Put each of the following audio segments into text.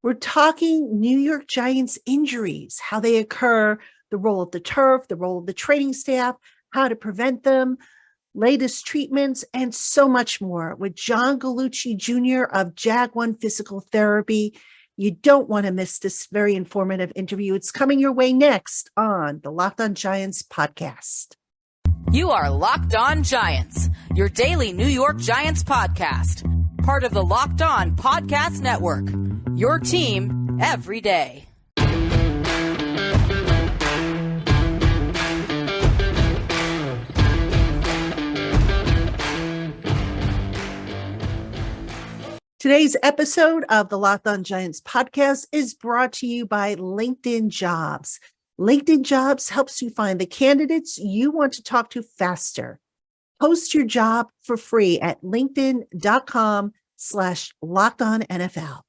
We're talking New York Giants injuries, how they occur, the role of the turf, the role of the training staff, how to prevent them, latest treatments, and so much more with John Gallucci Jr. of JAG-One Physical Therapy. You don't want to miss this very informative interview. It's coming your way next on the LockedOn Giants podcast. You are Locked On Giants, your daily New York Giants podcast, part of the Locked On Podcast Network, your team every day. Today's episode of the LockedOn Giants podcast is brought to you by LinkedIn Jobs. LinkedIn Jobs helps you find the candidates you want to talk to faster. Post your job for free at linkedin.com/LockedOnNFL.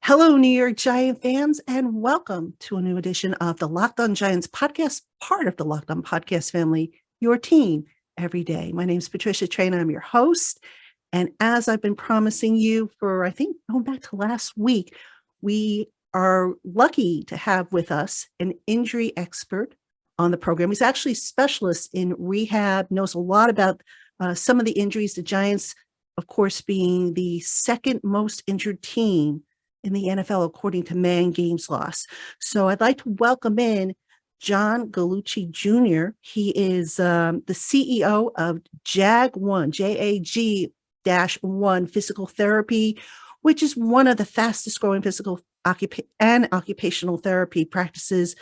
Hello, New York Giant fans, and welcome to a new edition of the LockedOn Giants podcast, part of the LockedOn podcast family, your team every day. My name is Patricia Traina. I'm your host. And as I've been promising you for, I think, going back to last week, we are lucky to have with us an injury expert on the program. He's actually a specialist in rehab, knows a lot about some of the injuries. The Giants, of course, being the second most injured team in the NFL, according to man games lost. So I'd like to welcome in John Gallucci Jr. He is the CEO of JAG-One, JAG-One Physical Therapy, which is one of the fastest growing physical and occupational therapy practices.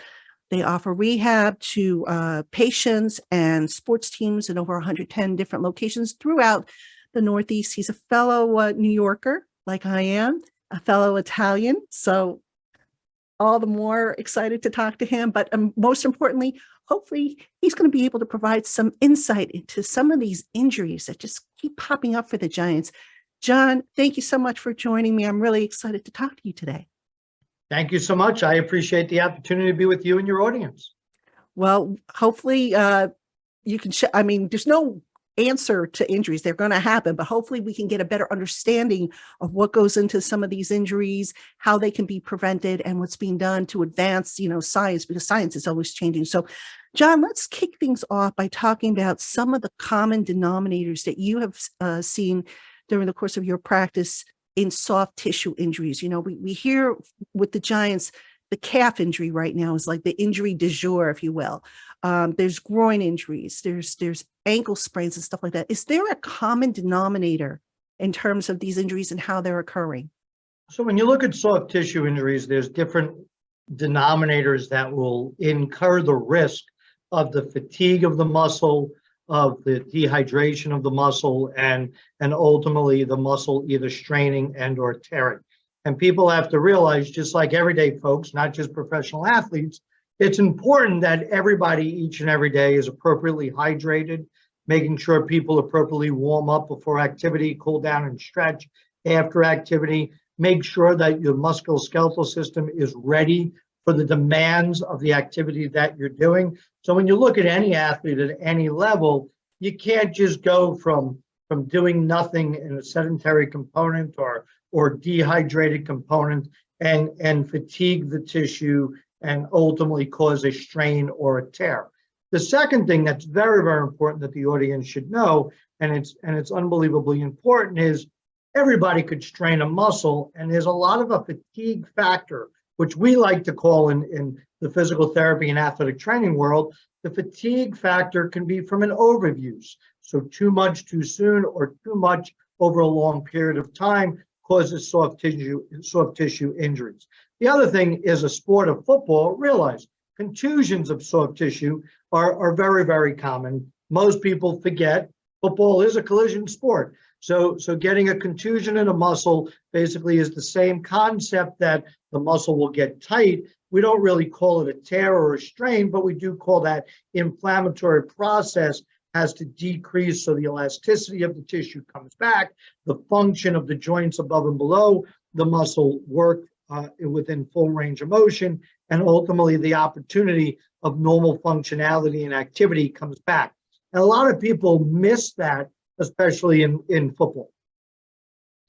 They offer rehab to patients and sports teams in over 110 different locations throughout the Northeast. He's a fellow New Yorker, like I am, a fellow Italian. So all the more excited to talk to him. But most importantly, hopefully he's going to be able to provide some insight into some of these injuries that just keep popping up for the Giants. John, thank you so much for joining me. I'm really excited to talk to you today. Thank you so much. I appreciate the opportunity to be with you and your audience. Well, hopefully you can, there's no answer to injuries. They're going to happen, but hopefully we can get a better understanding of what goes into some of these injuries, how they can be prevented, and what's being done to advance, science, because science is always changing. So, John, let's kick things off by talking about some of the common denominators that you have seen during the course of your practice in soft tissue injuries. We hear with the Giants, the calf injury right now is like the injury du jour, if you will. There's groin injuries, there's ankle sprains and stuff like that. Is there a common denominator in terms of these injuries and how they're occurring? So when you look at soft tissue injuries, there's different denominators that will incur the risk of the fatigue of the muscle, of the dehydration of the muscle, and ultimately the muscle either straining and or tearing. And people have to realize, just like everyday folks, not just professional athletes, it's important that everybody each and every day is appropriately hydrated, making sure people appropriately warm up before activity, cool down and stretch after activity, make sure that your musculoskeletal system is ready for the demands of the activity that you're doing. So when you look at any athlete at any level, you can't just go from doing nothing in a sedentary component or dehydrated component and fatigue the tissue and ultimately cause a strain or a tear. The second thing that's very, very important that the audience should know, and it's unbelievably important, is everybody could strain a muscle, and there's a lot of a fatigue factor, which we like to call in the physical therapy and athletic training world, the fatigue factor can be from an overuse. So too much too soon or too much over a long period of time causes soft tissue injuries. The other thing is a sport of football. Realize contusions of soft tissue are very, very common. Most people forget football is a collision sport. So getting a contusion in a muscle basically is the same concept that the muscle will get tight. We don't really call it a tear or a strain, but we do call that inflammatory process has to decrease so the elasticity of the tissue comes back, the function of the joints above and below the muscle work within full range of motion, and ultimately the opportunity of normal functionality and activity comes back. And a lot of people miss that, especially in football.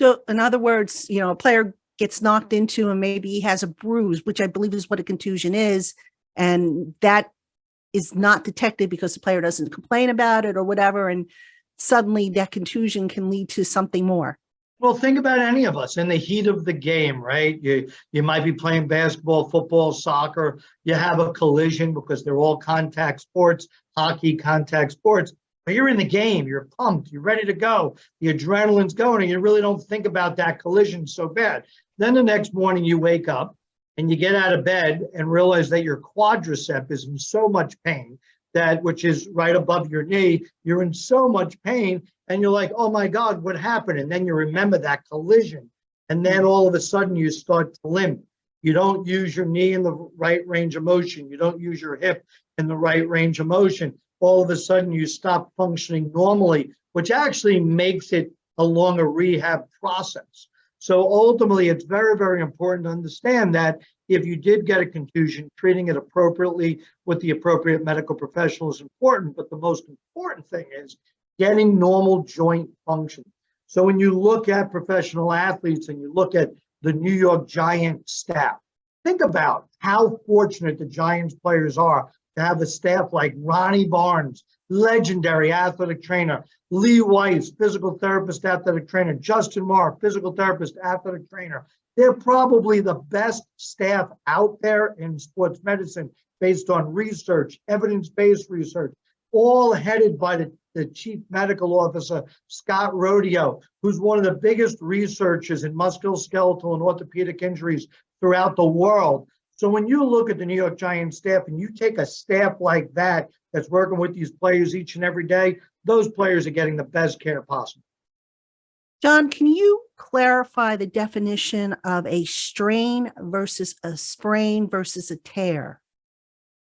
So in other words, a player gets knocked into and maybe he has a bruise, which I believe is what a contusion is, and that is not detected because the player doesn't complain about it or whatever, and suddenly that contusion can lead to something more. Well, think about any of us in the heat of the game, right? You might be playing basketball, football, soccer. You have a collision because they're all contact sports, hockey, contact sports. But you're in the game, you're pumped, you're ready to go. The adrenaline's going, and you really don't think about that collision so bad. Then the next morning you wake up and you get out of bed and realize that your quadricep is in so much pain, that which is right above your knee, you're in so much pain, and you're like, oh my God, what happened? And then you remember that collision. And then all of a sudden you start to limp. You don't use your knee in the right range of motion. You don't use your hip in the right range of motion. All of a sudden you stop functioning normally, which actually makes it a longer rehab process. So ultimately, it's very, very important to understand that if you did get a contusion, treating it appropriately with the appropriate medical professional is important. But the most important thing is getting normal joint function. So when you look at professional athletes and you look at the New York Giants staff, think about how fortunate the Giants players are to have a staff like Ronnie Barnes, legendary athletic trainer, Lee Weiss, physical therapist, athletic trainer, Justin Marr, physical therapist, athletic trainer. They're probably the best staff out there in sports medicine based on research, evidence-based research, all headed by the chief medical officer, Scott Rodeo, who's one of the biggest researchers in musculoskeletal and orthopedic injuries throughout the world. So when you look at the New York Giants staff and you take a staff like that that's working with these players each and every day, those players are getting the best care possible. John, can you clarify the definition of a strain versus a sprain versus a tear?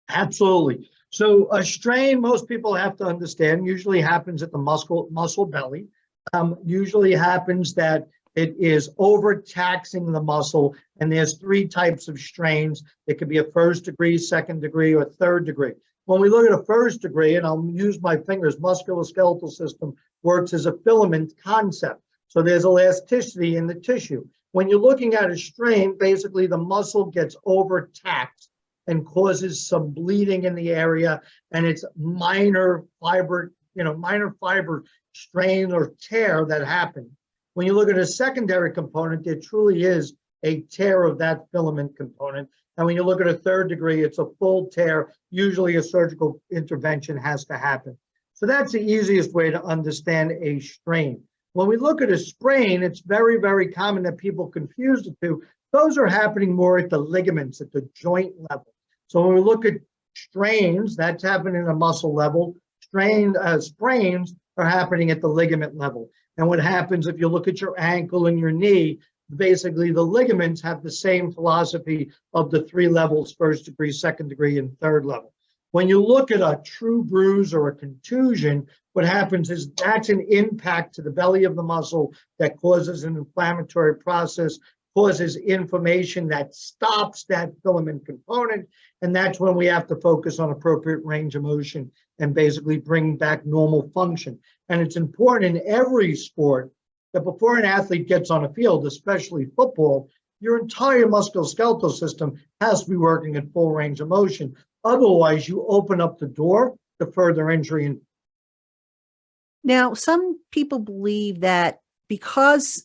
Absolutely. So a strain, most people have to understand, usually happens at the muscle belly. Usually happens that it is overtaxing the muscle, and there's three types of strains. It could be a first degree, second degree, or third degree. When we look at a first degree, and I'll use my fingers, musculoskeletal system works as a filament concept. So there's elasticity in the tissue. When you're looking at a strain, basically the muscle gets overtaxed and causes some bleeding in the area, and it's minor fiber strain or tear that happens. When you look at a secondary component, there truly is a tear of that filament component. And when you look at a third degree, it's a full tear. Usually a surgical intervention has to happen. So that's the easiest way to understand a strain. When we look at a sprain, it's very, very common that people confuse the two. Those are happening more at the ligaments, at the joint level. So when we look at strains, that's happening at a muscle level. Sprains are happening at the ligament level. And what happens if you look at your ankle and your knee, basically the ligaments have the same philosophy of the three levels, first degree, second degree, and third level. When you look at a true bruise or a contusion, what happens is that's an impact to the belly of the muscle that causes an inflammatory process, causes inflammation that stops that filament component. And that's when we have to focus on appropriate range of motion and basically bring back normal function. And it's important in every sport that before an athlete gets on a field, especially football, your entire musculoskeletal system has to be working at full range of motion. Otherwise, you open up the door to further injury. Now, some people believe that because,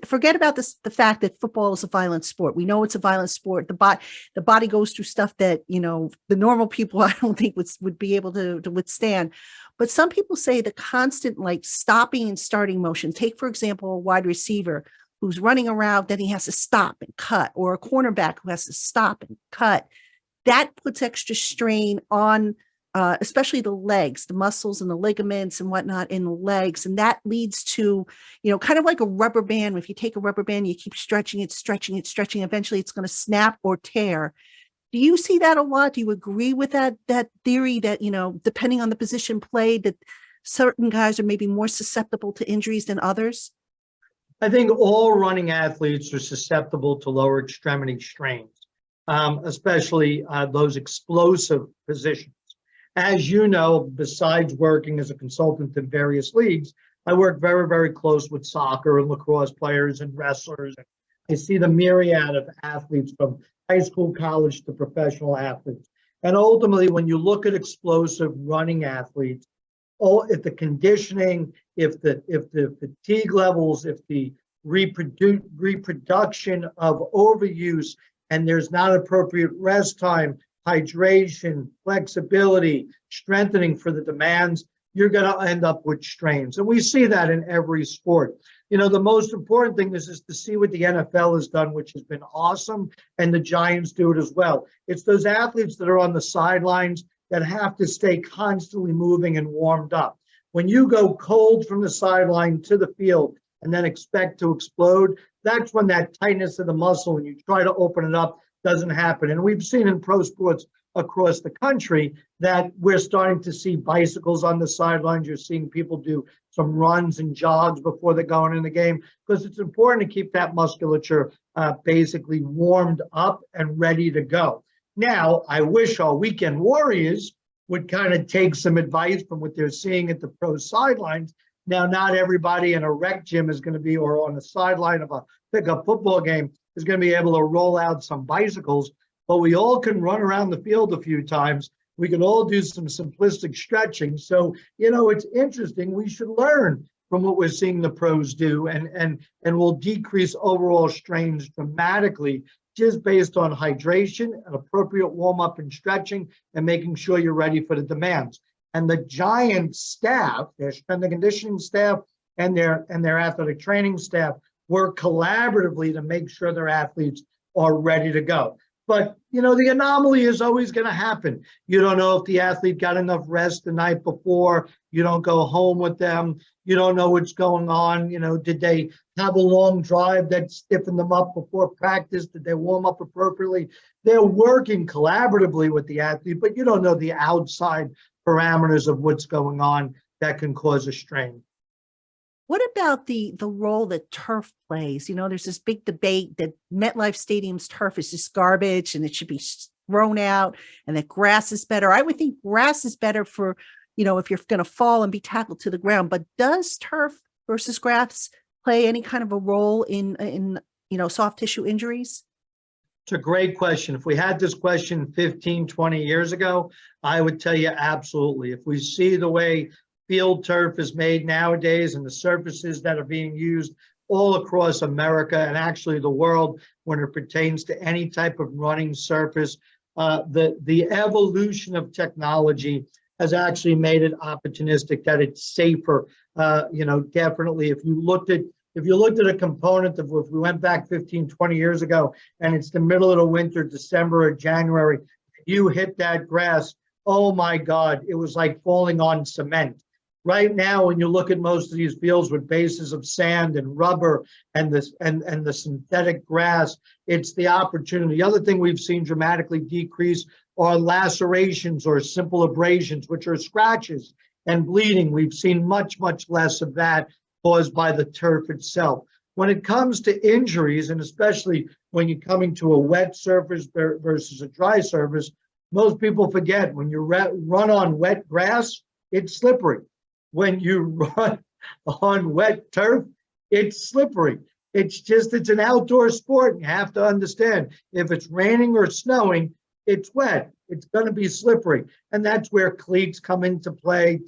forget about this, the fact that football is a violent sport. We know it's a violent sport. The body goes through stuff that, the normal people, I don't think would be able to withstand. But some people say the constant stopping and starting motion. Take, for example, a wide receiver who's running around, then he has to stop and cut, or a cornerback who has to stop and cut. That puts extra strain on especially the legs, the muscles and the ligaments and whatnot in the legs. And that leads to, kind of like a rubber band. If you take a rubber band, you keep stretching it, eventually it's going to snap or tear. Do you see that a lot? Do you agree with that theory that, depending on the position played, that certain guys are maybe more susceptible to injuries than others? I think all running athletes are susceptible to lower extremity strains, especially those explosive positions. As you know, besides working as a consultant in various leagues, I work very, very close with soccer and lacrosse players and wrestlers I see the myriad of athletes from high school, college to professional athletes. And ultimately, when you look at explosive running athletes, if the conditioning, if the fatigue levels, if the reproduction of overuse, and there's not appropriate rest time, hydration, flexibility, strengthening for the demands, you're going to end up with strains. And we see that in every sport. You know, the most important thing is to see what the NFL has done, which has been awesome, and the Giants do it as well. It's those athletes that are on the sidelines that have to stay constantly moving and warmed up. When you go cold from the sideline to the field and then expect to explode, that's when that tightness of the muscle, when you try to open it up, doesn't happen. And we've seen in pro sports across the country that we're starting to see bicycles on the sidelines. You're seeing people do some runs and jogs before they're going in the game, because it's important to keep that musculature basically warmed up and ready to go. Now, I wish our weekend warriors would kind of take some advice from what they're seeing at the pro sidelines. Now, not everybody in a rec gym is going to be, or on the sideline of a pickup football game, is going to be able to roll out some bicycles, but we all can run around the field a few times. We can all do some simplistic stretching. So, you know, it's interesting. We should learn from what we're seeing the pros do, and will decrease overall strains dramatically, just based on hydration, an appropriate warm-up and stretching, and making sure you're ready for the demands. And the Giants staff, their strength and conditioning staff and their athletic training staff, work collaboratively to make sure their athletes are ready to go. But, you know, the anomaly is always going to happen. You don't know if the athlete got enough rest the night before. You don't go home with them. You don't know what's going on. You know, did they have a long drive that stiffened them up before practice? Did they warm up appropriately? They're working collaboratively with the athlete, but you don't know the outside parameters of what's going on that can cause a strain. What about the role that turf plays? You know, there's this big debate that MetLife Stadium's turf is just garbage and it should be thrown out, and that grass is better. I would think grass is better for, you know, if you're going to fall and be tackled to the ground. But does turf versus grass play any kind of a role in you know, soft tissue injuries? It's a great question. If we had this question 15, 20 years ago, I would tell you absolutely. If we see the way field turf is made nowadays and the surfaces that are being used all across America and actually the world when it pertains to any type of running surface, the evolution of technology has actually made it opportunistic, that it's safer. You know, definitely if you looked at a component of, if we went back 15, 20 years ago and it's the middle of the winter, December or January, you hit that grass, oh my God, it was like falling on cement. Right now, when you look at most of these fields with bases of sand and rubber and the synthetic grass, it's the opportunity. The other thing we've seen dramatically decrease are lacerations or simple abrasions, which are scratches and bleeding. We've seen much, much less of that caused by the turf itself. When it comes to injuries, and especially when you're coming to a wet surface versus a dry surface, most people forget when you run on wet grass, it's slippery. When you run on wet turf, it's slippery. It's an outdoor sport. And you have to understand, if it's raining or snowing, it's wet. It's going to be slippery. And that's where cleats come into play.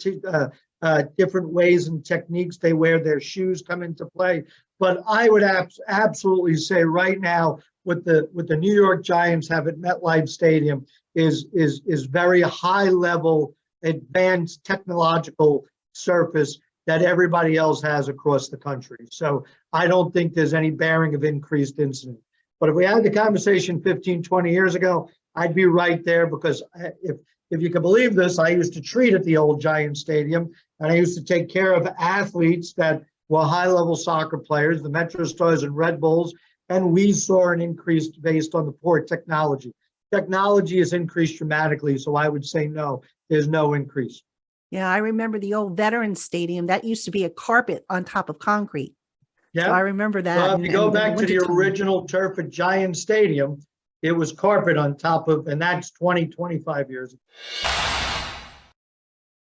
Different ways and techniques they wear their shoes come into play. But I would absolutely say right now, what the New York Giants have at MetLife Stadium is very high level, advanced technological surface that everybody else has across the country. So I don't think there's any bearing of increased incident. But if we had the conversation 15, 20 years ago, I'd be right there, because if you can believe this, I used to treat at the old Giant Stadium, and I used to take care of athletes that were high-level soccer players, the Metro Stars and Red Bulls, and we saw an increase based on the poor technology. Technology has increased dramatically, so I would say no, there's no increase. Yeah, I remember the old Veterans Stadium. That used to be a carpet on top of concrete. Yeah, so I remember that. Well, if you go back to the original turf at Giant Stadium, it was carpet on top of, and that's 20, 25 years ago.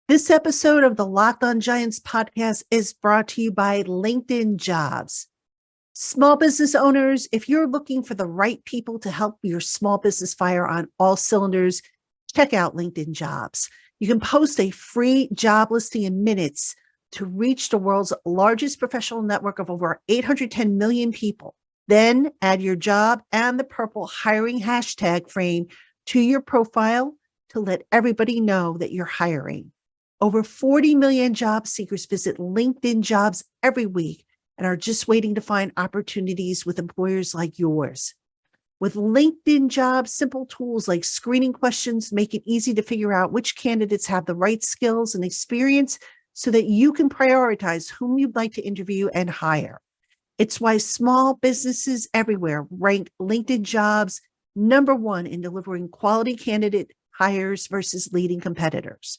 This episode of the LockedOn Giants podcast is brought to you by LinkedIn Jobs. Small business owners, if you're looking for the right people to help your small business fire on all cylinders, check out LinkedIn Jobs. You can post a free job listing in minutes to reach the world's largest professional network of over 810 million people. Then add your job and the purple hiring hashtag frame to your profile to let everybody know that you're hiring. Over 40 million job seekers visit LinkedIn Jobs every week and are just waiting to find opportunities with employers like yours. With LinkedIn Jobs, simple tools like screening questions make it easy to figure out which candidates have the right skills and experience so that you can prioritize whom you'd like to interview and hire. It's why small businesses everywhere rank LinkedIn Jobs #1 in delivering quality candidate hires versus leading competitors.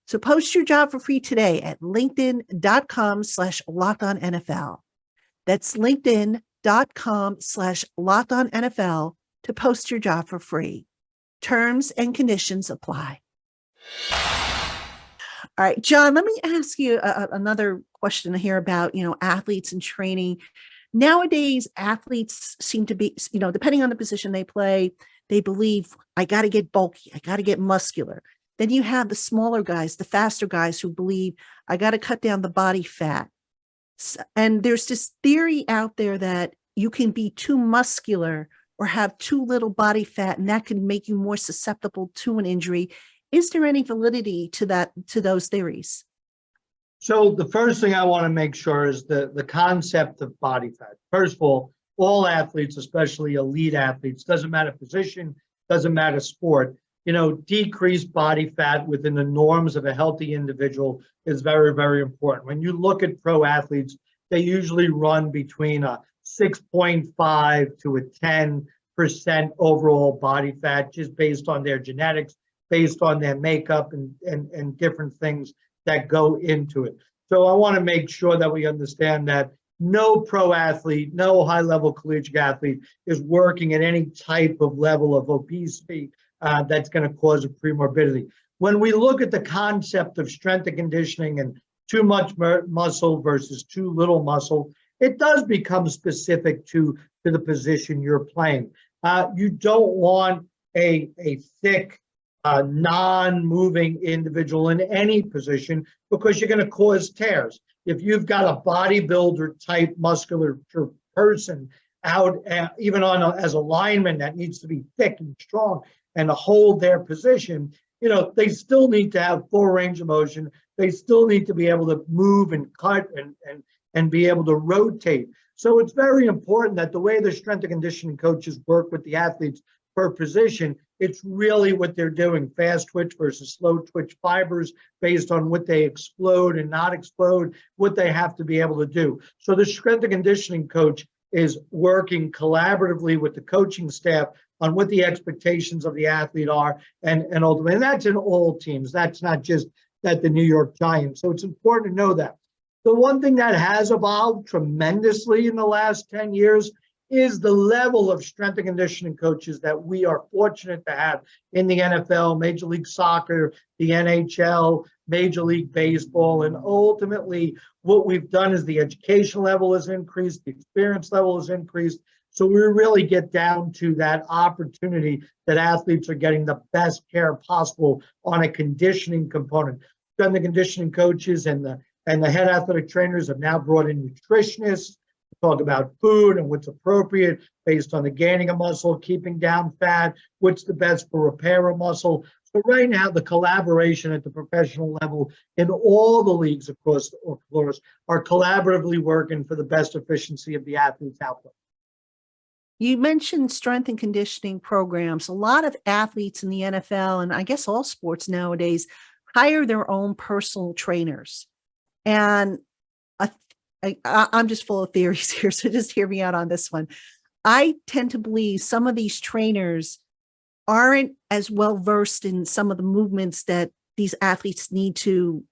So post your job for free today at linkedin.com/LockedOnNFL. That's linkedin.com/LockedOnNFL to post your job for free. Terms and conditions apply. All right, John, let me ask you another question here about, athletes and training. Nowadays, athletes seem to be, depending on the position they play, they believe, I got to get bulky, I got to get muscular. Then you have the smaller guys, the faster guys who believe, I got to cut down the body fat. And there's this theory out there that you can be too muscular or have too little body fat, and that can make you more susceptible to an injury. Is there any validity to those theories? So the first thing I want to make sure is the concept of body fat. First of all athletes, especially elite athletes, doesn't matter position, doesn't matter sport, decreased body fat within the norms of a healthy individual is very, very important. When you look at pro athletes, they usually run between a 6.5 to a 10% overall body fat, just based on their genetics, based on their makeup and different things that go into it. So I want to make sure that we understand that no pro athlete, no high-level collegiate athlete is working at any type of level of obesity that's going to cause a premorbidity. When we look at the concept of strength and conditioning and too much muscle versus too little muscle, it does become specific to the position you're playing. You don't want a thick, non-moving individual in any position because you're going to cause tears. If you've got a bodybuilder type muscular person out, even as a lineman that needs to be thick and strong and to hold their position, they still need to have full range of motion. They still need to be able to move and cut and be able to rotate. So it's very important that the way the strength and conditioning coaches work with the athletes per position, it's really what they're doing, fast twitch versus slow twitch fibers based on what they explode and not explode, what they have to be able to do. So the strength and conditioning coach is working collaboratively with the coaching staff on what the expectations of the athlete are, and ultimately, and that's in all teams. That's not just at the New York Giants. So it's important to know that. The one thing that has evolved tremendously in the last 10 years is the level of strength and conditioning coaches that we are fortunate to have in the NFL, Major League Soccer, the NHL, Major League Baseball. And ultimately, what we've done is the education level has increased, the experience level has increased. So we really get down to that opportunity that athletes are getting the best care possible on a conditioning component. Strength and conditioning coaches and the head athletic trainers have now brought in nutritionists, talk about food and what's appropriate based on the gaining of muscle, keeping down fat, what's the best for repair of muscle. So right now, the collaboration at the professional level in all the leagues across the floors are collaboratively working for the best efficiency of the athlete's output. You mentioned strength and conditioning programs. A lot of athletes in the NFL, and I guess all sports nowadays, hire their own personal trainers. And I'm just full of theories here, so just hear me out on this one. I tend to believe some of these trainers aren't as well versed in some of the movements that these athletes need to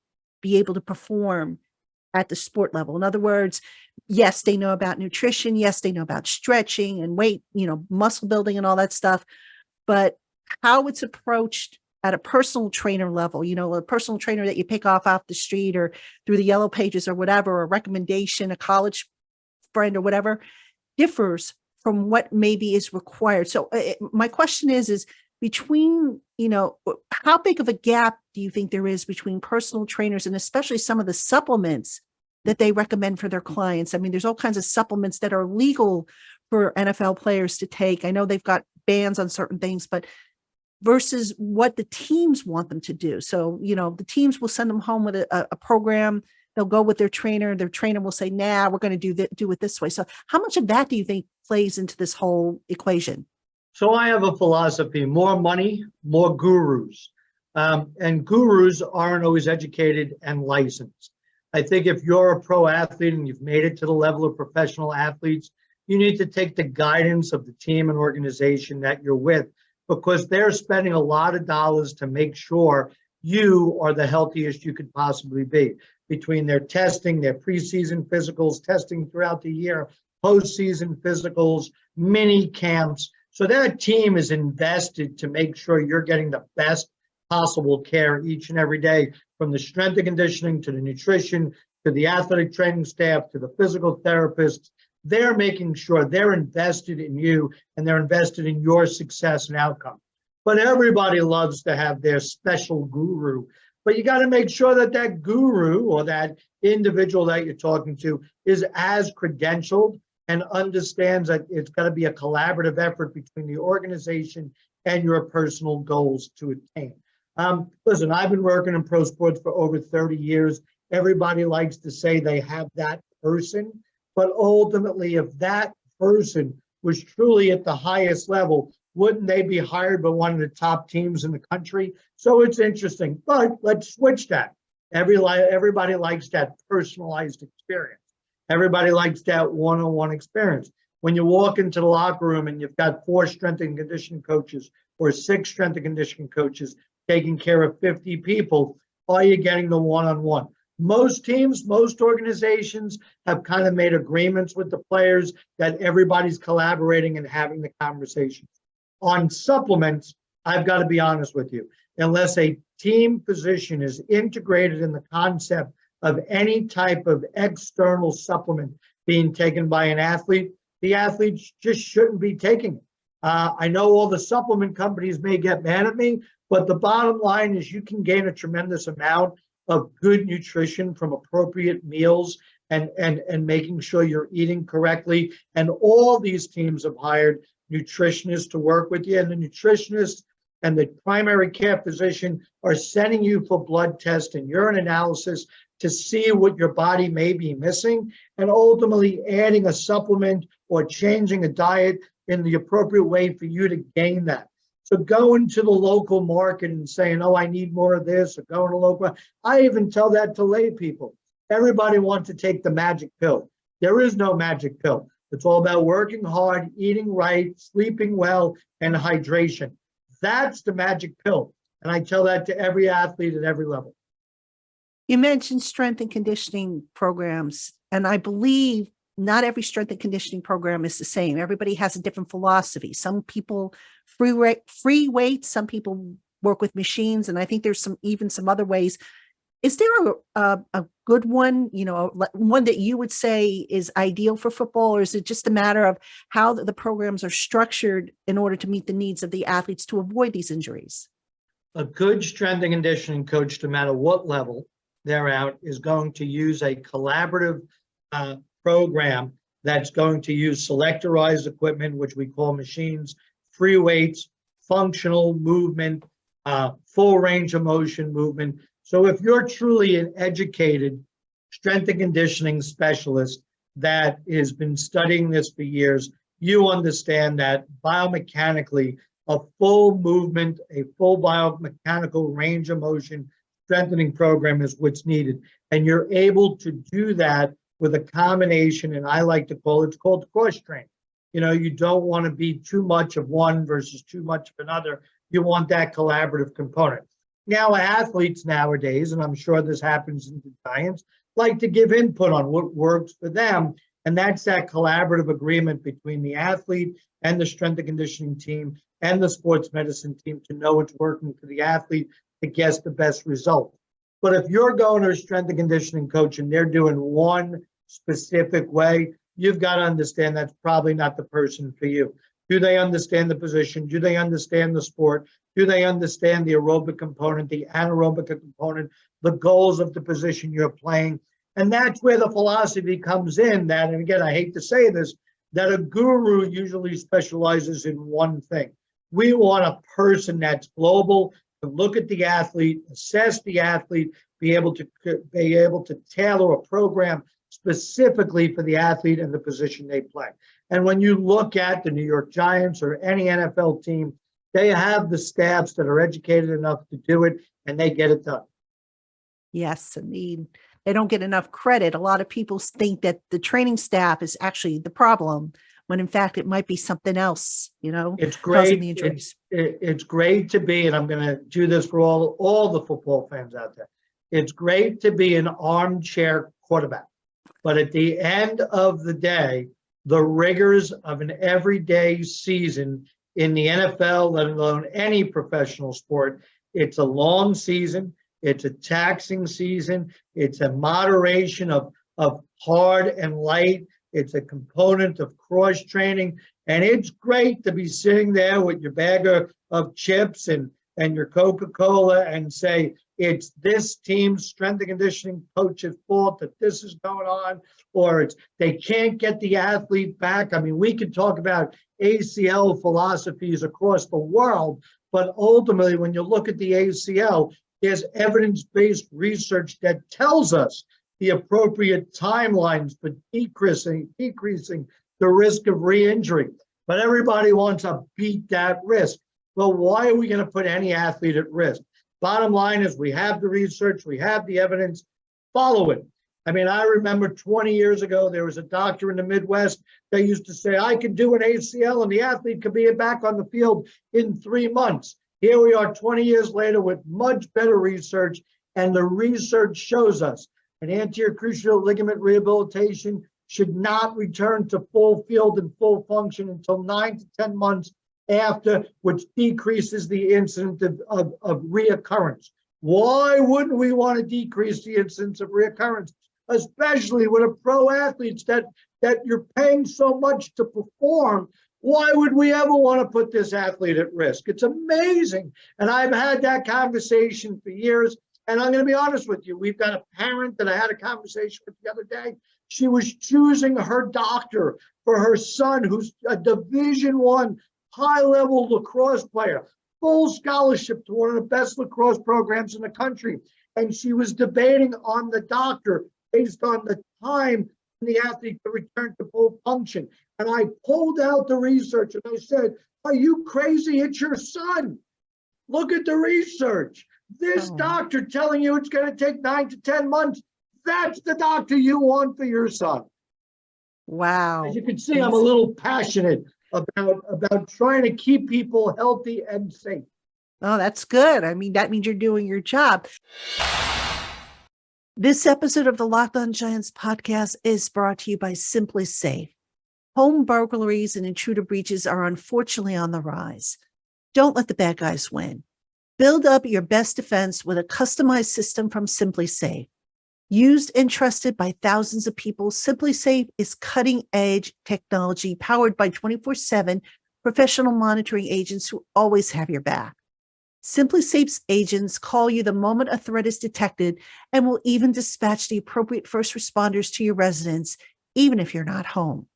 be able to perform at the sport level. In other words, yes, they know about nutrition. Yes, they know about stretching and weight, muscle building and all that stuff. But how it's approached at a personal trainer level, a personal trainer that you pick off the street or through the yellow pages or whatever, a recommendation, a college friend or whatever, differs from what maybe is required. So my question is between, how big of a gap do you think there is between personal trainers and especially some of the supplements that they recommend for their clients? I mean, there's all kinds of supplements that are legal for NFL players to take. I know they've got bans on certain things, but versus what the teams want them to do. So, the teams will send them home with a program. They'll go with their trainer. Their trainer will say, nah, we're going to do it this way. So how much of that do you think plays into this whole equation? So I have a philosophy: more money, more gurus. And gurus aren't always educated and licensed. I think if you're a pro athlete and you've made it to the level of professional athletes, you need to take the guidance of the team and organization that you're with, because they're spending a lot of dollars to make sure you are the healthiest you could possibly be. Between their testing, their preseason physicals, testing throughout the year, postseason physicals, mini camps. So that team is invested to make sure you're getting the best possible care each and every day, from the strength and conditioning to the nutrition, to the athletic training staff, to the physical therapists. They're making sure they're invested in you and they're invested in your success and outcome. But everybody loves to have their special guru. But you got to make sure that that guru or that individual that you're talking to is as credentialed and understands that it's got to be a collaborative effort between the organization and your personal goals to attain. Listen, I've been working in pro sports for over 30 years. Everybody likes to say they have that person, but ultimately, if that person was truly at the highest level, wouldn't they be hired by one of the top teams in the country? So it's interesting, but let's switch that. Everybody likes that personalized experience. Everybody likes that one-on-one experience. When you walk into the locker room and you've got 4 strength and conditioning coaches or 6 strength and conditioning coaches taking care of 50 people, are you getting the one-on-one? Most teams, most organizations have kind of made agreements with the players that everybody's collaborating and having the conversations. On supplements, I've got to be honest with you, unless a team physician is integrated in the concept of any type of external supplement being taken by an athlete, the athletes just shouldn't be taking it. I know all the supplement companies may get mad at me, but the bottom line is you can gain a tremendous amount of good nutrition from appropriate meals and making sure you're eating correctly. And all these teams have hired nutritionists to work with you, and the nutritionist and the primary care physician are sending you for blood tests and urine analysis to see what your body may be missing, and ultimately adding a supplement or changing a diet in the appropriate way for you to gain that. So going to the local market and saying, oh, I need more of this, or going to local, I even tell that to lay people. Everybody wants to take the magic pill. There is no magic pill. It's all about working hard, eating right, sleeping well, and hydration. That's the magic pill. And I tell that to every athlete at every level. You mentioned strength and conditioning programs, and I believe not every strength and conditioning program is the same. Everybody has a different philosophy. Some people free weights, some people work with machines, and I think there's some other ways. Is there a good one, one that you would say is ideal for football, or is it just a matter of how the programs are structured in order to meet the needs of the athletes to avoid these injuries? A good strength and conditioning coach, no matter what level they're at, is going to use a collaborative program that's going to use selectorized equipment, which we call machines, free weights, functional movement, full range of motion movement. So if you're truly an educated strength and conditioning specialist that has been studying this for years, you understand that biomechanically, a full movement, a full biomechanical range of motion strengthening program is what's needed. And you're able to do that with a combination, and I like to call it's called cross training. You don't want to be too much of one versus too much of another. You want that collaborative component. Now, athletes nowadays, and I'm sure this happens in the Giants, like to give input on what works for them. And that's that collaborative agreement between the athlete and the strength and conditioning team and the sports medicine team to know what's working for the athlete to get the best result. But if you're going to a strength and conditioning coach and they're doing one specific way, you've got to understand that's probably not the person for you. Do they understand the position? Do they understand the sport? Do they understand the aerobic component, the anaerobic component, the goals of the position you're playing? And that's where the philosophy comes in that, and again, I hate to say this, that a guru usually specializes in one thing. We want a person that's global, to look at the athlete, assess the athlete, be able to tailor a program specifically for the athlete and the position they play. And when you look at the New York Giants or any NFL team, they have the staffs that are educated enough to do it, and they get it done. Yes, indeed. They don't get enough credit. A lot of people think that the training staff is actually the problem, when in fact it might be something else, It's causing great. the injuries. It's great to be, and I'm going to do this for all the football fans out there. It's great to be an armchair quarterback. But at the end of the day, the rigors of an everyday season in the NFL, let alone any professional sport, it's a long season. It's a taxing season. It's a moderation of hard and light. It's a component of cross training. And it's great to be sitting there with your bag of chips and your Coca-Cola and say, it's this team's strength and conditioning coach's fault that this is going on, or it's they can't get the athlete back. I mean, we could talk about ACL philosophies across the world, but ultimately, when you look at the ACL, there's evidence-based research that tells us the appropriate timelines for decreasing the risk of re-injury. But everybody wants to beat that risk. Well, why are we going to put any athlete at risk? Bottom line is we have the research, we have the evidence, follow it. I mean, I remember 20 years ago, there was a doctor in the Midwest that used to say, I could do an ACL and the athlete could be back on the field in 3 months. Here we are 20 years later with much better research, and the research shows us an anterior cruciate ligament rehabilitation should not return to full field and full function until 9 to 10 months after, which decreases the incidence of reoccurrence. Why wouldn't we want to decrease the incidence of reoccurrence, especially with a pro athletes that you're paying so much to perform? Why would we ever want to put this athlete at risk? It's amazing. And I've had that conversation for years. And I'm going to be honest with you. We've got a parent that I had a conversation with the other day. She was choosing her doctor for her son, who's a Division I high-level lacrosse player, full scholarship to one of the best lacrosse programs in the country. And she was debating on the doctor based on the time the athlete could return to full function. And I pulled out the research and I said, are you crazy? It's your son. Look at the research. This doctor telling you it's going to take 9 to 10 months, that's the doctor you want for your son. Wow. As you can see, I'm a little passionate about trying to keep people healthy and safe. Oh, that's good. I mean, that means you're doing your job. This episode of the LockedOn Giants podcast is brought to you by Simply Safe. Home burglaries and intruder breaches are unfortunately on the rise. Don't let the bad guys win. Build up your best defense with a customized system from Simply Safe. Used and trusted by thousands of people, Simply Safe is cutting-edge technology powered by 24/7 professional monitoring agents who always have your back. Simply Safe's agents call you the moment a threat is detected and will even dispatch the appropriate first responders to your residence, even if you're not home.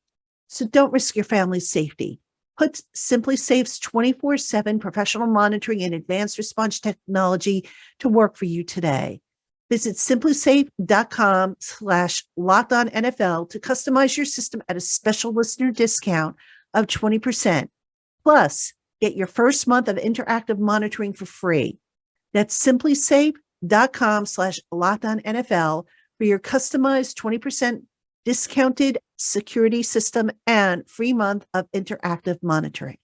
So don't risk your family's safety. Put Simply Safe's 24/7 professional monitoring and advanced response technology to work for you today. Visit simplysafe.com/LockedOnNFL to customize your system at a special listener discount of 20%. Plus, get your first month of interactive monitoring for free. That's simplysafe.com/LockedOnNFL for your customized 20% discounted security system and free month of interactive monitoring.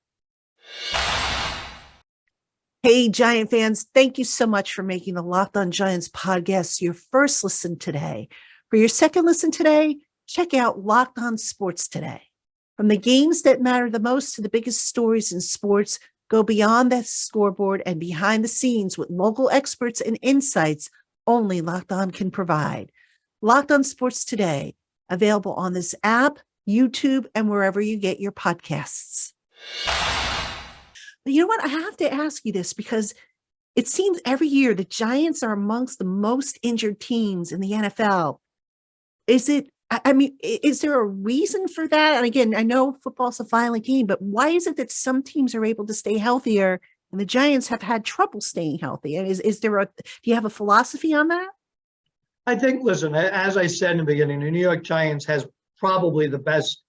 Hey, Giant fans, thank you so much for making the LockedOn Giants podcast your first listen today. For your second listen today, check out Locked On Sports Today. From the games that matter the most to the biggest stories in sports, go beyond that scoreboard and behind the scenes with local experts and insights only Locked On can provide. Locked On Sports Today, available on this app, YouTube, and wherever you get your podcasts. But you know what? I have to ask you this because it seems every year the Giants are amongst the most injured teams in the NFL. Is it, I mean, is there a reason for that? And again, I know football's a violent game, but why is it that some teams are able to stay healthier and the Giants have had trouble staying healthy? And do you have a philosophy on that? I think, listen, as I said in the beginning, the New York Giants has probably the best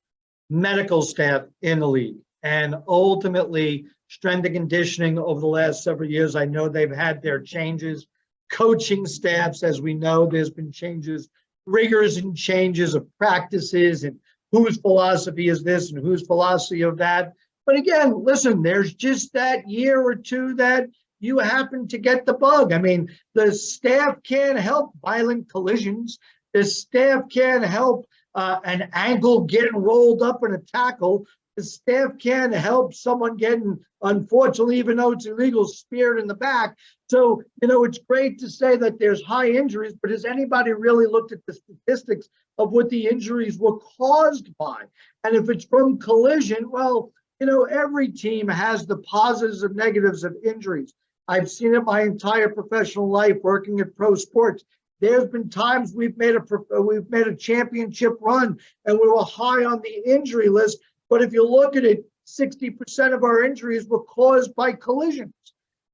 medical staff in the league. And ultimately, strength and conditioning over the last several years, I know they've had their changes. Coaching staffs, as we know, there's been changes, rigors and changes of practices and whose philosophy is this and whose philosophy of that. But again, listen, there's just that year or two that you happen to get the bug. I mean, the staff can't help violent collisions. The staff can't help an ankle getting rolled up in a tackle. The staff can't help someone getting, unfortunately, even though it's illegal, speared in the back. So, it's great to say that there's high injuries, but has anybody really looked at the statistics of what the injuries were caused by? And if it's from collision, well, every team has the positives and negatives of injuries. I've seen it my entire professional life working at pro sports. There's been times we've made a championship run and we were high on the injury list. But if you look at it, 60% of our injuries were caused by collisions.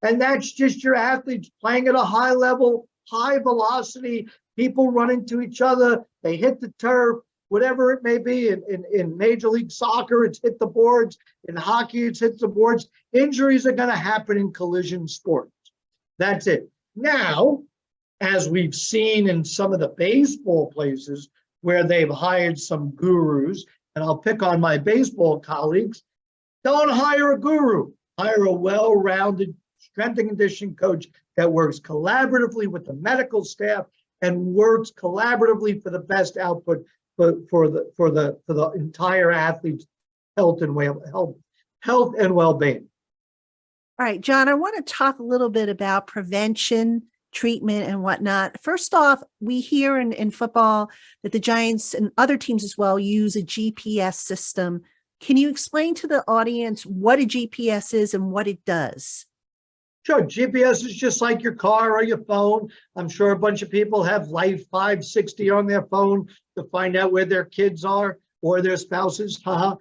And that's just your athletes playing at a high level, high velocity, people run into each other, they hit the turf, whatever it may be. In Major League Soccer, it's hit the boards. In hockey, it's hit the boards. Injuries are going to happen in collision sports. That's it. Now, as we've seen in some of the baseball places where they've hired some gurus, and I'll pick on my baseball colleagues, don't hire a guru. Hire a well-rounded strength and conditioning coach that works collaboratively with the medical staff and works collaboratively for the best output for the entire athlete's health and well-being. All right, John, I want to talk a little bit about prevention, treatment, and whatnot. First off, we hear in football that the Giants and other teams as well use a GPS system. Can you explain to the audience what a GPS is and what it does? Sure. GPS is just like your car or your phone. I'm sure a bunch of people have Life 560 on their phone to find out where their kids are or their spouses. But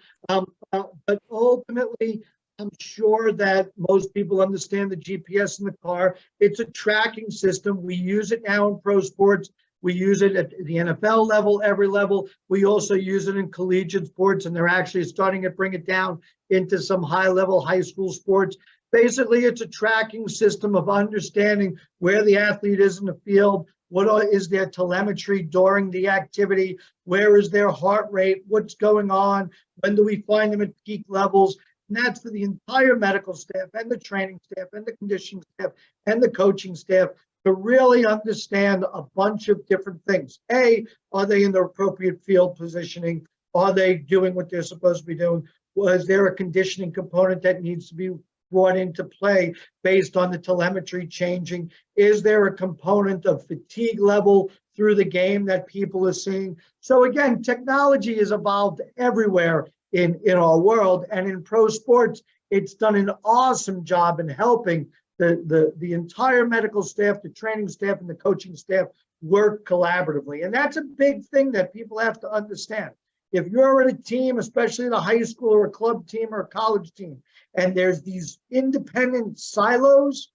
ultimately, I'm sure that most people understand the GPS in the car. It's a tracking system. We use it now in pro sports. We use it at the NFL level, every level. We also use it in collegiate sports, and they're actually starting to bring it down into some high-level high school sports. Basically, it's a tracking system of understanding where the athlete is in the field, what is their telemetry during the activity, where is their heart rate, what's going on, when do we find them at peak levels. And that's for the entire medical staff and the training staff and the conditioning staff and the coaching staff to really understand a bunch of different things. A, are they in the appropriate field positioning? Are they doing what they're supposed to be doing? Was there a conditioning component that needs to be brought into play based on the telemetry changing? Is there a component of fatigue level through the game that people are seeing? So again, technology has evolved everywhere in our world, and in pro sports, it's done an awesome job in helping the entire medical staff, the training staff, and the coaching staff work collaboratively. And that's a big thing that people have to understand. If you're in a team, especially in a high school or a club team or a college team, and there's these independent silos,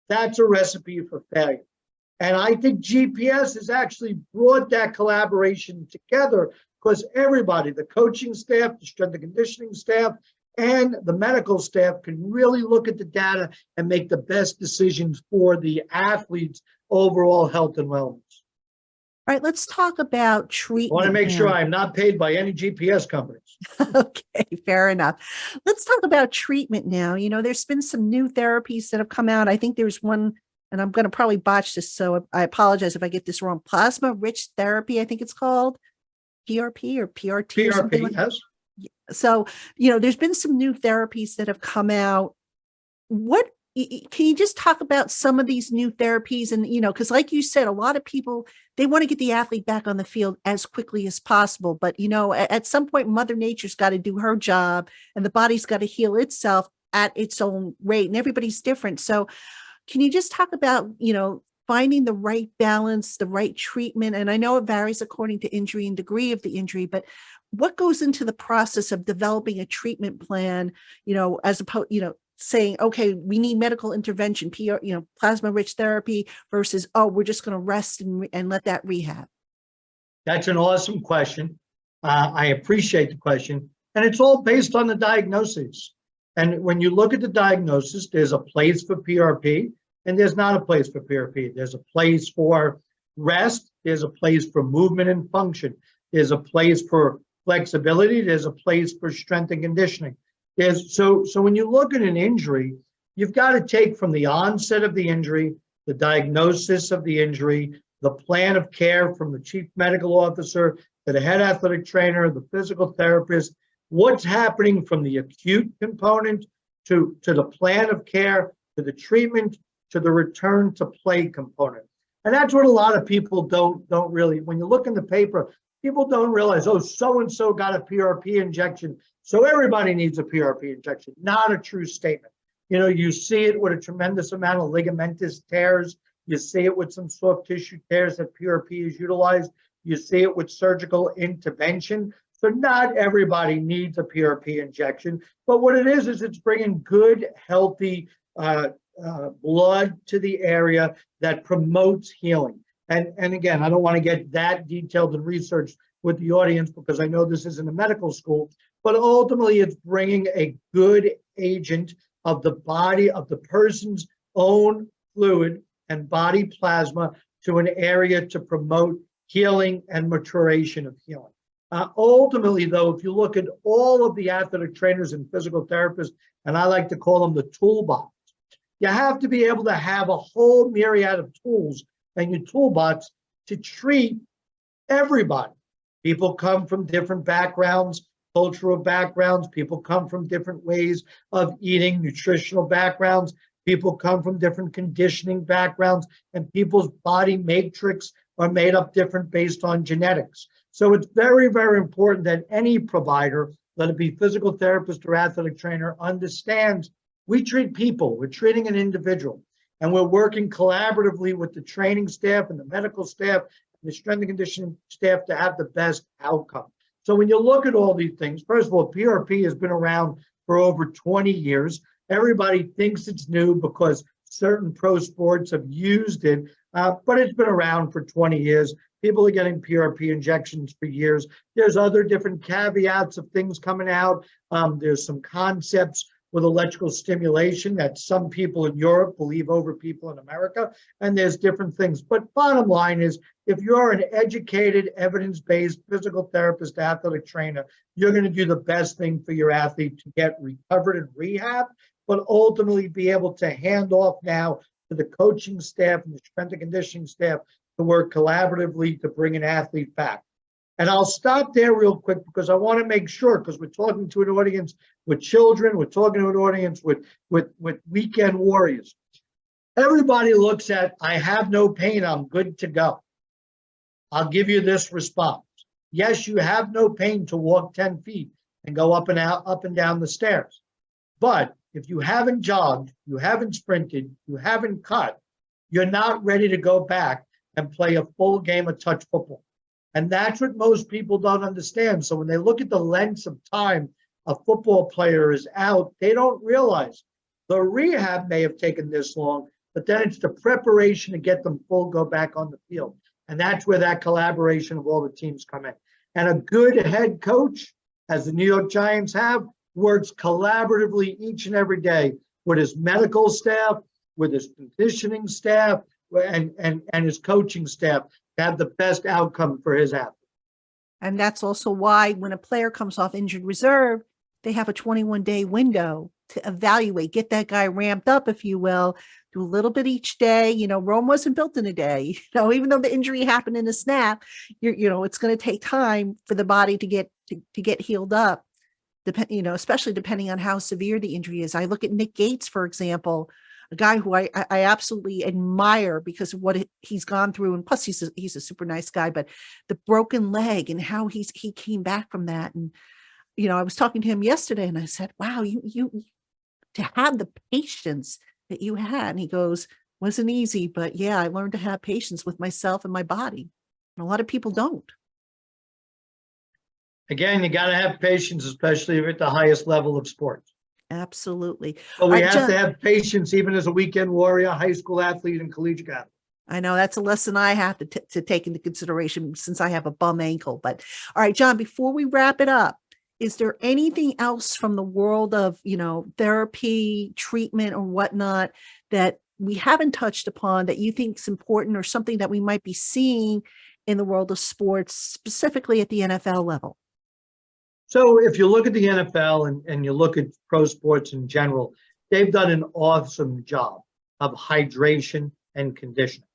that's a recipe for failure. And I think GPS has actually brought that collaboration together because everybody, the coaching staff, the strength and conditioning staff, and the medical staff can really look at the data and make the best decisions for the athlete's overall health and wellness. All right, let's talk about treatment. I want to make now. sure I'm not paid by any GPS companies. Okay, fair enough. Let's talk about treatment now. There's been some new therapies that have come out. I think there's one, and I'm going to probably botch this, so I apologize if I get this wrong. Plasma-rich therapy, I think it's called. PRP or PRT or something like that. Yes. So, there's been some new therapies that have come out. What can you just talk about some of these new therapies? And, because like you said, a lot of people, they want to get the athlete back on the field as quickly as possible. But, at some point, Mother Nature's got to do her job and the body's got to heal itself at its own rate. And everybody's different. So can you just talk about, finding the right balance, the right treatment? And I know it varies according to injury and degree of the injury, but what goes into the process of developing a treatment plan, as opposed, saying, okay, we need medical intervention, plasma rich therapy versus, oh, we're just going to rest and let that rehab? That's an awesome question. I appreciate the question. And it's all based on the diagnosis. And when you look at the diagnosis, there's a place for PRP and there's not a place for PRP. There's a place for rest. There's a place for movement and function. There's a place for flexibility. There's a place for strength and conditioning. So when you look at an injury, you've got to take from the onset of the injury, the diagnosis of the injury, the plan of care from the chief medical officer to the head athletic trainer, the physical therapist, what's happening from the acute component to the plan of care, to the treatment, to the return to play component. And that's what a lot of people don't really, when you look in the paper, people don't realize, oh, so-and-so got a PRP injection, so everybody needs a PRP injection. Not a true statement. You see it with a tremendous amount of ligamentous tears. You see it with some soft tissue tears that PRP is utilized. You see it with surgical intervention. So not everybody needs a PRP injection. But what it is it's bringing good, healthy blood to the area that promotes healing. And again, I don't want to get that detailed in research with the audience because I know this isn't a medical school, but ultimately it's bringing a good agent of the body, of the person's own fluid and body plasma to an area to promote healing and maturation of healing. Ultimately, though, if you look at all of the athletic trainers and physical therapists, and I like to call them the toolbox, you have to be able to have a whole myriad of tools in your toolbox to treat everybody. People come from different backgrounds, cultural backgrounds. People come from different ways of eating, nutritional backgrounds. People come from different conditioning backgrounds, and people's body matrix are made up different based on genetics. So it's very, very important that any provider, let it be physical therapist or athletic trainer, understands we treat people. We're treating an individual, and we're working collaboratively with the training staff and the medical staff and the strength and conditioning staff to have the best outcome. So when you look at all these things, first of all, PRP has been around for over 20 years. Everybody thinks it's new because certain pro sports have used it, but it's been around for 20 years. People are getting PRP injections for years. There's other different caveats of things coming out. There's some concepts with electrical stimulation that some people in Europe believe over people in America, and there's different things. But bottom line is, if you're an educated, evidence-based physical therapist, athletic trainer, you're going to do the best thing for your athlete to get recovered and rehab, but ultimately be able to hand off now to the coaching staff and the strength and conditioning staff to work collaboratively to bring an athlete back. And I'll stop there real quick because I want to make sure, because we're talking to an audience with children, we're talking to an audience with weekend warriors. Everybody looks at, I have no pain, I'm good to go. I'll give you this response. Yes, you have no pain to walk 10 feet and go up and down the stairs. But if you haven't jogged, you haven't sprinted, you haven't cut, you're not ready to go back and play a full game of touch football. And that's what most people don't understand. So when they look at the lengths of time a football player is out, they don't realize the rehab may have taken this long, but then it's the preparation to get them full go back on the field. And that's where that collaboration of all the teams come in. And a good head coach, as the New York Giants have, works collaboratively each and every day with his medical staff, with his conditioning staff, and his coaching staff to have the best outcome for his athlete. And that's also why when a player comes off injured reserve, they have a 21-day window to evaluate, get that guy ramped up, if you will, do a little bit each day. Rome wasn't built in a day. Even though the injury happened in a snap, it's going to take time for the body to get healed up. Especially depending on how severe the injury is. I look at Nick Gates, for example. a guy who I absolutely admire because of what he's gone through. And plus he's a super nice guy, but the broken leg and how he came back from that. And, I was talking to him yesterday and I said, wow, you to have the patience that you had. And he goes, wasn't easy, but yeah, I learned to have patience with myself and my body. And a lot of people don't. Again, you got to have patience, especially at the highest level of sports. Absolutely. But we All right, have John, to have patience even as a weekend warrior, high school athlete, and collegiate athlete. I know that's a lesson I have to take into consideration since I have a bum ankle. But all right, John, before we wrap it up, is there anything else from the world of, therapy, treatment, or whatnot that we haven't touched upon that you think is important, or something that we might be seeing in the world of sports, specifically at the NFL level? So if you look at the NFL and you look at pro sports in general, they've done an awesome job of hydration and conditioning.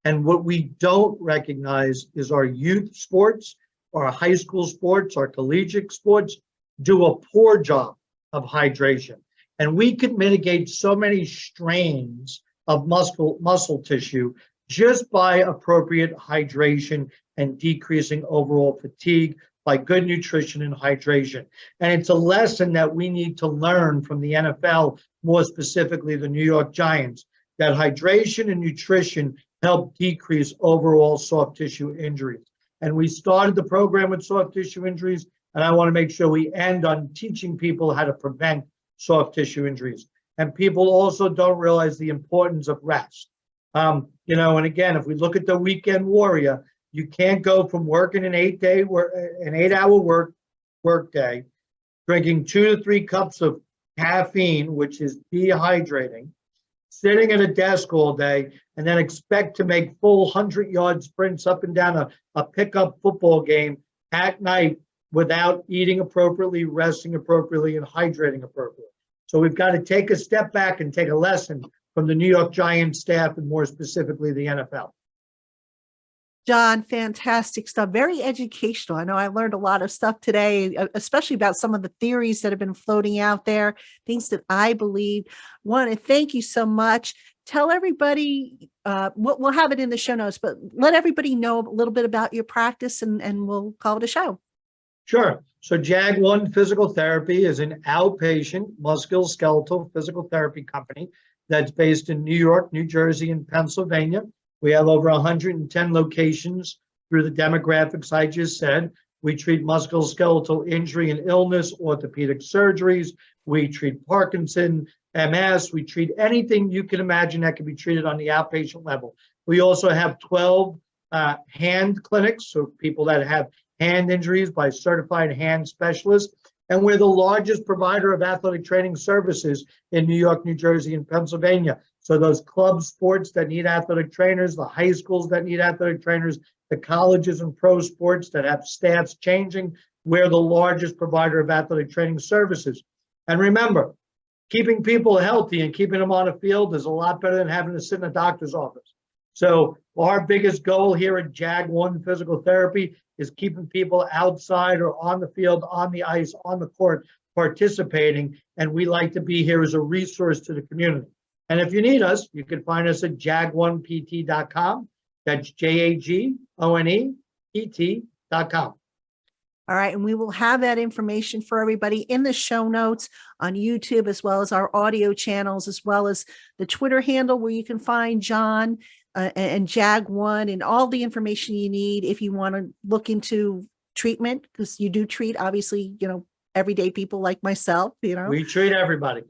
And what we don't recognize is our youth sports, our high school sports, our collegiate sports do a poor job of hydration. And we could mitigate so many strains of muscle tissue just by appropriate hydration and decreasing overall fatigue by good nutrition and hydration. And it's a lesson that we need to learn from the NFL, more specifically the New York Giants, that hydration and nutrition help decrease overall soft tissue injuries. And we started the program with soft tissue injuries, and I want to make sure we end on teaching people how to prevent soft tissue injuries. And people also don't realize the importance of rest. And again, if we look at the weekend warrior, you can't go from working an 8-hour work day, drinking 2 to 3 cups of caffeine, which is dehydrating, sitting at a desk all day, and then expect to make full 100-yard sprints up and down a pickup football game at night without eating appropriately, resting appropriately, and hydrating appropriately. So we've got to take a step back and take a lesson from the New York Giants staff, and more specifically the NFL. John, fantastic stuff. Very educational. I know I learned a lot of stuff today, especially about some of the theories that have been floating out there, things that I believe. Want to thank you so much. Tell everybody, we'll have it in the show notes, but let everybody know a little bit about your practice and we'll call it a show. Sure. So JAG-One Physical Therapy is an outpatient musculoskeletal physical therapy company that's based in New York, New Jersey, and Pennsylvania. We have over 110 locations through the demographics I just said. We treat musculoskeletal injury and illness, orthopedic surgeries. We treat Parkinson, MS. We treat anything you can imagine that can be treated on the outpatient level. We also have 12 hand clinics, so people that have hand injuries by certified hand specialists. And we're the largest provider of athletic training services in New York, New Jersey, and Pennsylvania. So those club sports that need athletic trainers, the high schools that need athletic trainers, the colleges and pro sports that have staffs changing, we're the largest provider of athletic training services. And remember, keeping people healthy and keeping them on a field is a lot better than having to sit in a doctor's office. So our biggest goal here at JAG-One Physical Therapy is keeping people outside or on the field, on the ice, on the court, participating. And we like to be here as a resource to the community. And if you need us, you can find us at jag1pt.com. That's JAGONEPT.com. All right. And we will have that information for everybody in the show notes on YouTube, as well as our audio channels, as well as the Twitter handle where you can find John and JAG-One and all the information you need if you want to look into treatment, because you do treat, obviously, everyday people like myself. We treat everybody.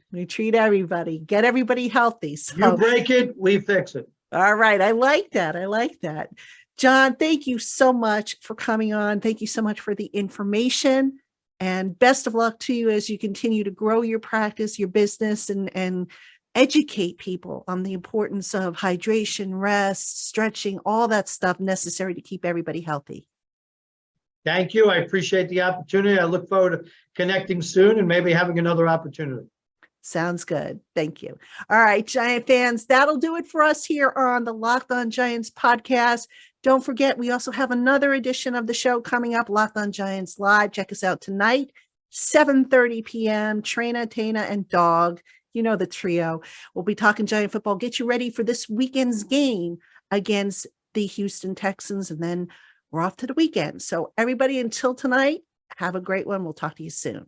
Get everybody healthy. So you break it, we fix it. All right. I like that. John, thank you so much for coming on. Thank you so much for the information, and best of luck to you as you continue to grow your practice, your business, and educate people on the importance of hydration, rest, stretching, all that stuff necessary to keep everybody healthy. Thank you. I appreciate the opportunity. I look forward to connecting soon and maybe having another opportunity. Sounds good. Thank you. All right, Giant fans, that'll do it for us here on the LockedOn Giants podcast. Don't forget, we also have another edition of the show coming up, LockedOn Giants Live. Check us out tonight, 7:30 p.m. Trina, Tana, and Dog. You know the trio. We'll be talking Giant football, get you ready for this weekend's game against the Houston Texans, and then we're off to the weekend. So everybody, until tonight, have a great one. We'll talk to you soon.